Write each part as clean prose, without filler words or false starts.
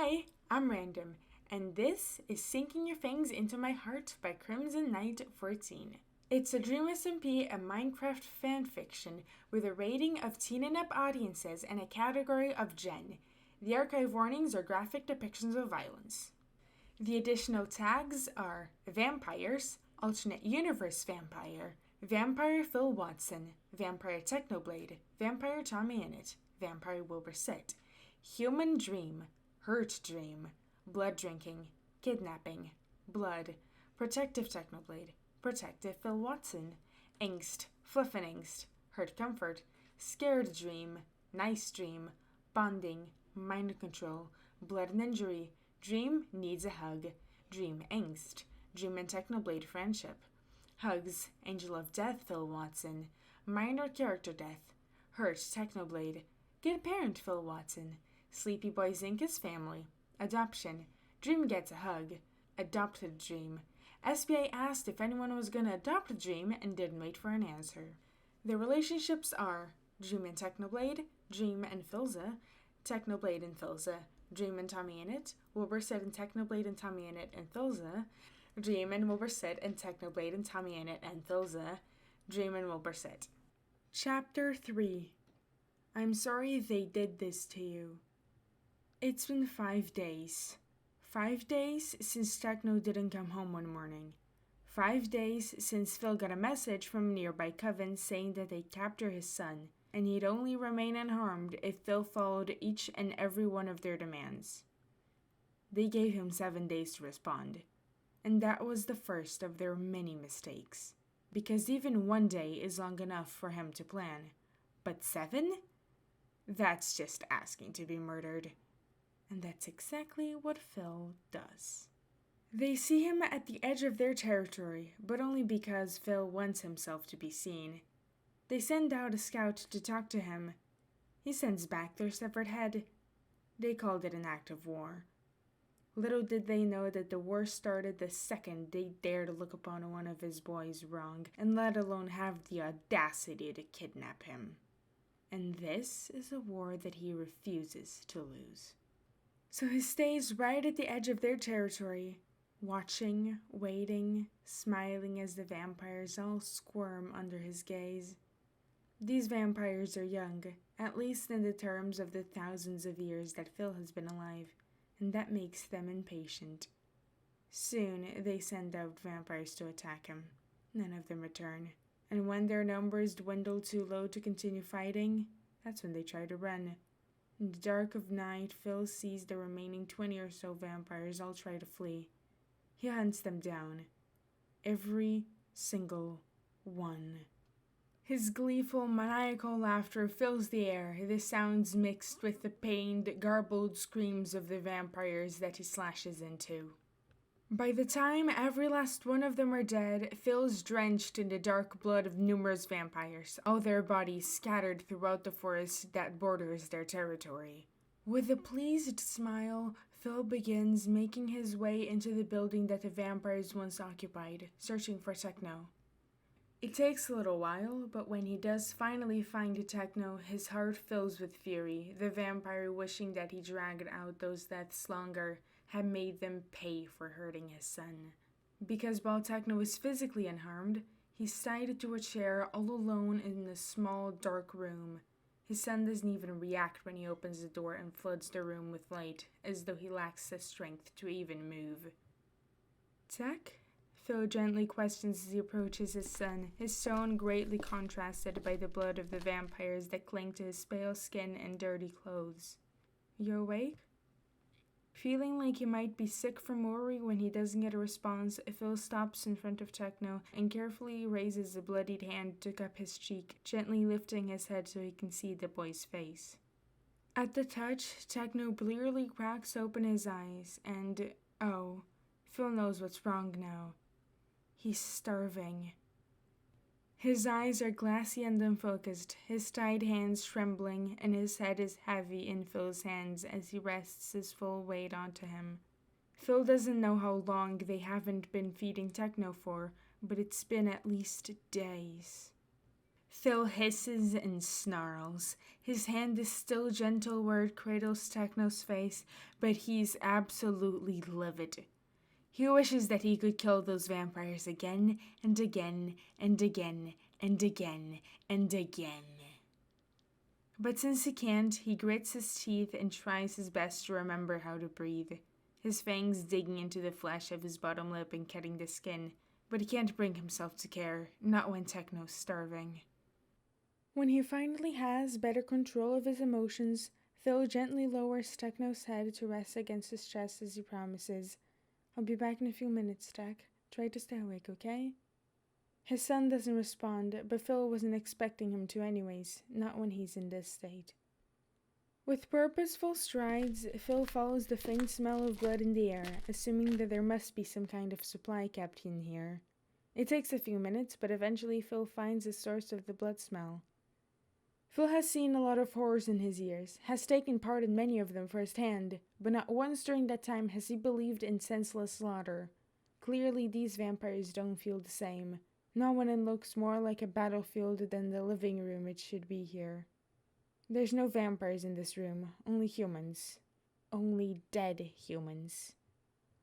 Hi, I'm Random, and this is Sinking Your Fangs into My Heart by Crimson Knight 14. It's a Dream SMP and Minecraft fanfiction with a rating of teen and up audiences and a category of Gen. The archive warnings are graphic depictions of violence. The additional tags are Vampires, Alternate Universe Vampire, Vampire Phil Watson, Vampire Technoblade, Vampire Tommy Innit, Vampire Wilbur Sit, Human Dream, Hurt Dream, Blood Drinking, Kidnapping, Blood, Protective Technoblade, Protective Phil Watson, Angst, Fluffin' Angst, Hurt Comfort, Scared Dream, Nice Dream, Bonding, Mind Control, Blood and Injury, Dream Needs a Hug, Dream Angst, Dream and Technoblade Friendship, Hugs, Angel of Death Phil Watson, Minor Character Death, Hurt Technoblade, Good Parent Phil Watson, Sleepy Boy Zinka's Family, Adoption, Dream Gets a Hug, Adopted Dream. SBA asked if anyone was going to adopt a Dream and didn't wait for an answer. The relationships are Dream and Technoblade, Dream and Philza, Technoblade and Philza, Dream and Tommy Innit, Wilburset and Technoblade and Tommy Innit and Philza, Dream and Wilburset and Technoblade and Tommy Innit and Philza, Dream and Wilburset. Chapter 3. I'm sorry they did this to you. It's been 5 days. 5 days since Techno didn't come home one morning. 5 days since Phil got a message from a nearby coven saying that they'd capture his son, and he'd only remain unharmed if Phil followed each and every one of their demands. They gave him 7 days to respond, and that was the first of their many mistakes, because even 1 day is long enough for him to plan, but 7? That's just asking to be murdered. And that's exactly what Phil does. They see him at the edge of their territory, but only because Phil wants himself to be seen. They send out a scout to talk to him. He sends back their severed head. They called it an act of war. Little did they know that the war started the second they dared look upon one of his boys wrong, and let alone have the audacity to kidnap him. And this is a war that he refuses to lose. So he stays right at the edge of their territory, watching, waiting, smiling as the vampires all squirm under his gaze. These vampires are young, at least in the terms of the thousands of years that Phil has been alive, and that makes them impatient. Soon they send out vampires to attack him. None of them return, and when their numbers dwindle too low to continue fighting, that's when they try to run. In the dark of night, Phil sees the remaining 20 or so vampires all try to flee. He hunts them down. Every single one. His gleeful, maniacal laughter fills the air, the sounds mixed with the pained, garbled screams of the vampires that he slashes into. By the time every last one of them are dead, Phil's drenched in the dark blood of numerous vampires, all their bodies scattered throughout the forest that borders their territory. With a pleased smile, Phil begins making his way into the building that the vampires once occupied, searching for Techno. It takes a little while, but when he does finally find Techno, his heart fills with fury, the vampire wishing that he dragged out those deaths longer, had made them pay for hurting his son. Because while Techno is physically unharmed, he's tied to a chair all alone in a small, dark room. His son doesn't even react when he opens the door and floods the room with light, as though he lacks the strength to even move. Tech? Phil gently questions as he approaches his son, his tone greatly contrasted by the blood of the vampires that cling to his pale skin and dirty clothes. You awake? Feeling like he might be sick from worry when he doesn't get a response, Phil stops in front of Techno and carefully raises a bloodied hand to cup his cheek, gently lifting his head so he can see the boy's face. At the touch, Techno blearily cracks open his eyes and, oh, Phil knows what's wrong now. He's starving. His eyes are glassy and unfocused, his tied hands trembling, and his head is heavy in Phil's hands as he rests his full weight onto him. Phil doesn't know how long they haven't been feeding Techno for, but it's been at least days. Phil hisses and snarls. His hand is still gentle where it cradles Techno's face, but he's absolutely livid. He wishes that he could kill those vampires again and again and again and again and again. But since he can't, he grits his teeth and tries his best to remember how to breathe. His fangs digging into the flesh of his bottom lip and cutting the skin, but he can't bring himself to care, not when Techno's starving. When he finally has better control of his emotions, Phil gently lowers Techno's head to rest against his chest as he promises, "I'll be back in a few minutes, Tech. Try to stay awake, okay?" His son doesn't respond, but Phil wasn't expecting him to anyways, not when he's in this state. With purposeful strides, Phil follows the faint smell of blood in the air, assuming that there must be some kind of supply kept in here. It takes a few minutes, but eventually Phil finds the source of the blood smell. Phil has seen a lot of horrors in his years, has taken part in many of them firsthand, but not once during that time has he believed in senseless slaughter. Clearly these vampires don't feel the same. Not when it looks more like a battlefield than the living room it should be here. There's no vampires in this room, only humans. Only dead humans.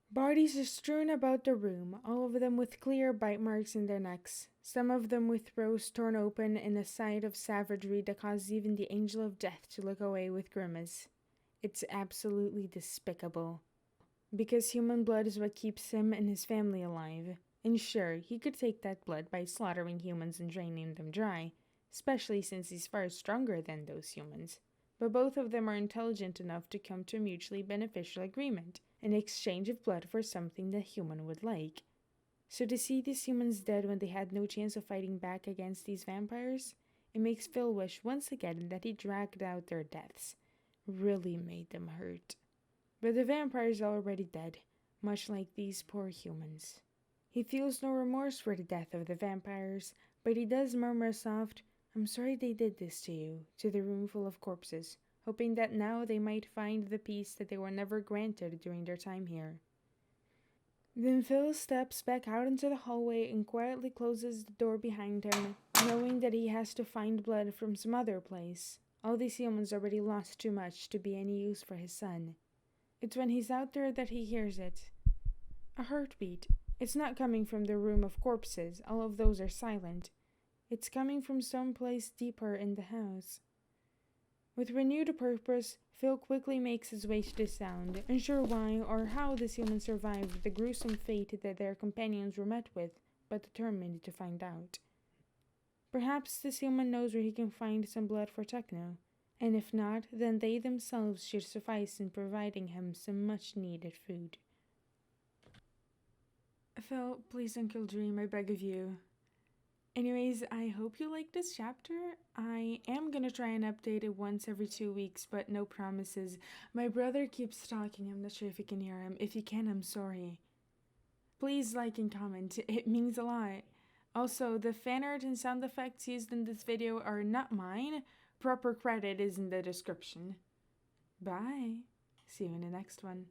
Bodies are strewn about the room, all of them with clear bite marks in their necks, some of them with throats torn open in a sight of savagery that causes even the angel of death to look away with grimace. It's absolutely despicable. Because human blood is what keeps him and his family alive. And sure, he could take that blood by slaughtering humans and draining them dry, especially since he's far stronger than those humans. But both of them are intelligent enough to come to a mutually beneficial agreement, an exchange of blood for something the human would like. So to see these humans dead when they had no chance of fighting back against these vampires, it makes Phil wish once again that he dragged out their deaths. Really made them hurt. But the vampires are already dead, much like these poor humans. He feels no remorse for the death of the vampires, but he does murmur a soft, "I'm sorry they did this to you," to the room full of corpses, hoping that now they might find the peace that they were never granted during their time here. Then Phil steps back out into the hallway and quietly closes the door behind him, knowing that he has to find blood from some other place. All these humans already lost too much to be any use for his son. It's when he's out there that he hears it. A heartbeat. It's not coming from the room of corpses, all of those are silent. It's coming from someplace deeper in the house. With renewed purpose, Phil quickly makes his way to the sound, unsure why or how this human survived the gruesome fate that their companions were met with, but determined to find out. Perhaps this human knows where he can find some blood for Techno, and if not, then they themselves should suffice in providing him some much-needed food. Phil, please don't kill Dream, I beg of you. Anyways, I hope you liked this chapter. I am gonna try and update it once every 2 weeks, but no promises. My brother keeps talking, I'm not sure if you can hear him. If you can, I'm sorry. Please like and comment, it means a lot. Also, the fan art and sound effects used in this video are not mine. Proper credit is in the description. Bye. See you in the next one.